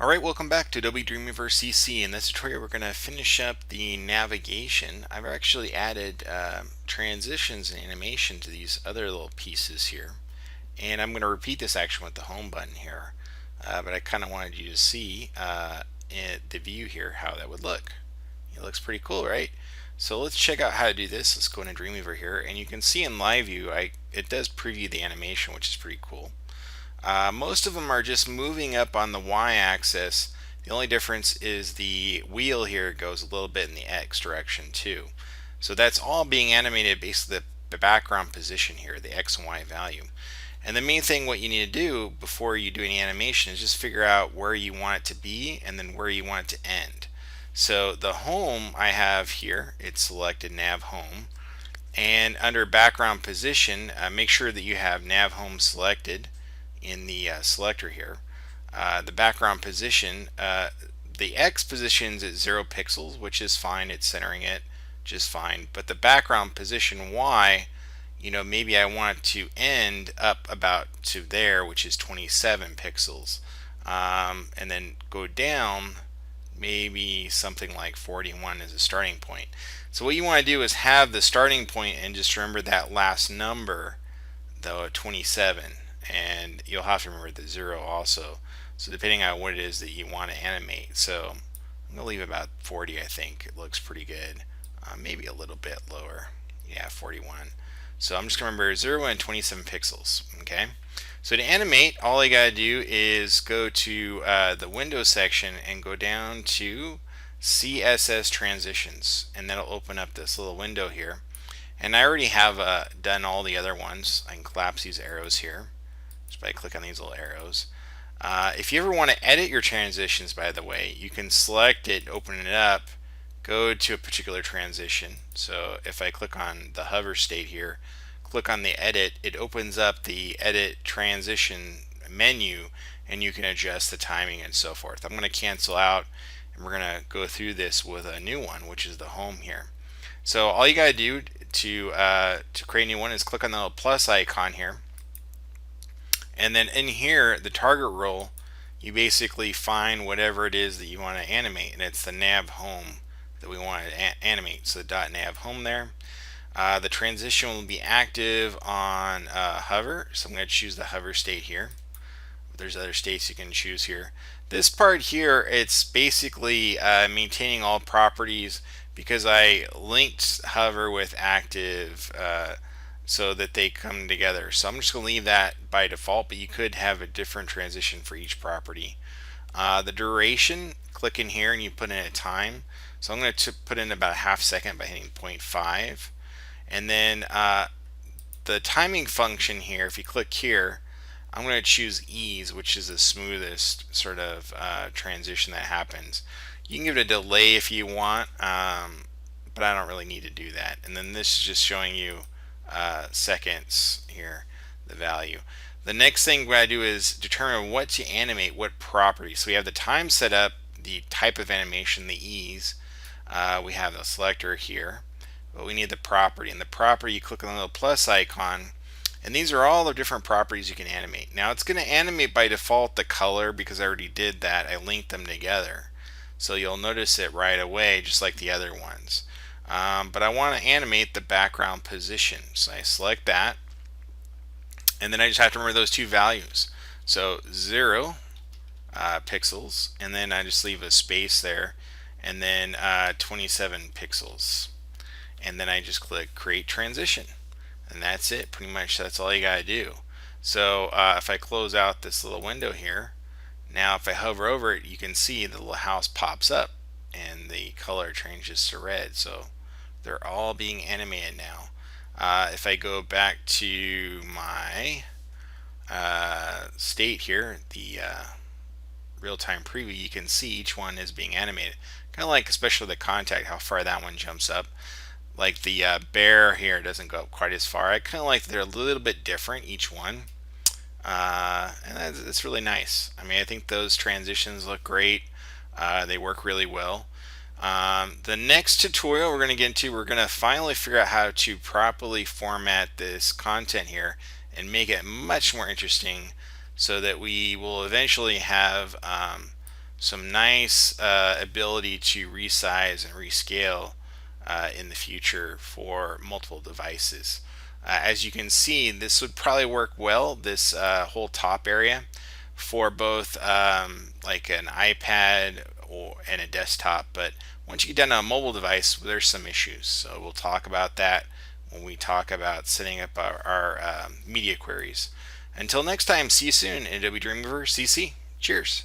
Alright, welcome back to Adobe Dreamweaver CC. In this tutorial we're going to finish up the navigation. I've actually added transitions and animation to these other little pieces here. And I'm going to repeat this action with the home button here. But I kind of wanted you to see in the view here how that would look. It looks pretty cool, right? So let's check out how to do this. Let's go into Dreamweaver here. And you can see in live view, it does preview the animation, which is pretty cool. Most of them are just moving up on the y-axis. The only difference is the wheel here goes a little bit in the x direction too. So that's all being animated based on the background position here, the x and y value. And the main thing what you need to do before you do any animation is just figure out where you want it to be and then where you want it to end. So the home I have here, it's selected nav home. And under background position, make sure that you have nav home selected in the selector here. The background position, the X position's at 0 pixels, which is fine. It's centering it just fine. But the background position Y, maybe I want it to end up about to there, which is 27 pixels. And then go down, maybe something like 41 as a starting point. So what you want to do is have the starting point and just remember that last number, though, 27. And you'll have to remember the 0 also. So depending on what it is that you want to animate. So I'm going to leave about 40, I think. It looks pretty good. Maybe a little bit lower. Yeah, 41. So I'm just going to remember 0 and 27 pixels. Okay. So to animate, all you got to do is go to the Windows section and go down to Css Transitions. And that'll open up this little window here. And I already have done all the other ones. I can collapse these arrows here just by clicking on these little arrows. If you ever want to edit your transitions, by the way, you can select it, open it up, go to a particular transition. So if I click on the hover state here, click on the edit, it opens up the edit transition menu and you can adjust the timing and so forth. I'm going to cancel out and we're going to go through this with a new one, which is the home here. So all you got to do to create a new one is click on the little plus icon here. And then in here, the target role, you basically find whatever it is that you want to animate, and it's the nav home that we want to animate. So the .nav home there. The transition will be active on hover, so I'm going to choose the hover state here. There's other states you can choose here. This part here, it's basically maintaining all properties because I linked hover with active so that they come together. So I'm just going to leave that by default, but you could have a different transition for each property. The duration, click in here and you put in a time. So I'm going to put in about a half second by hitting 0.5. And then the timing function here, if you click here, I'm going to choose ease, which is the smoothest sort of transition that happens. You can give it a delay if you want, but I don't really need to do that. And then this is just showing you seconds here, the value. The next thing we gotta do is determine what to animate, what property. So we have the time set up, the type of animation, the ease. We have the selector here, but we need the property. And the property, you click on the little plus icon, and these are all the different properties you can animate. Now it's going to animate by default the color because I already did that. I linked them together. So you'll notice it right away, just like the other ones. But I want to animate the background position. So I select that. And then I just have to remember those two values. So 0 pixels. And then I just leave a space there. And then 27 pixels. And then I just click Create Transition. And that's it. Pretty much that's all you got to do. So if I close out this little window here, now if I hover over it, you can see the little house pops up. And the color changes to red. So they're all being animated now. If I go back to my state here, the real-time preview, you can see each one is being animated. Kind of like, especially the contact, how far that one jumps up. Like the bear here doesn't go up quite as far. I kind of like they're a little bit different, each one. And that's really nice. I mean, I think those transitions look great. They work really well. The next tutorial we're going to get into, we're going to finally figure out how to properly format this content here and make it much more interesting so that we will eventually have some nice ability to resize and rescale in the future for multiple devices. As you can see, this would probably work well, this whole top area, for both like an iPad and a desktop. But once you get down to a mobile device, there's some issues. So we'll talk about that when we talk about setting up our media queries. Until next time, see you soon in Adobe Dreamweaver CC. Cheers.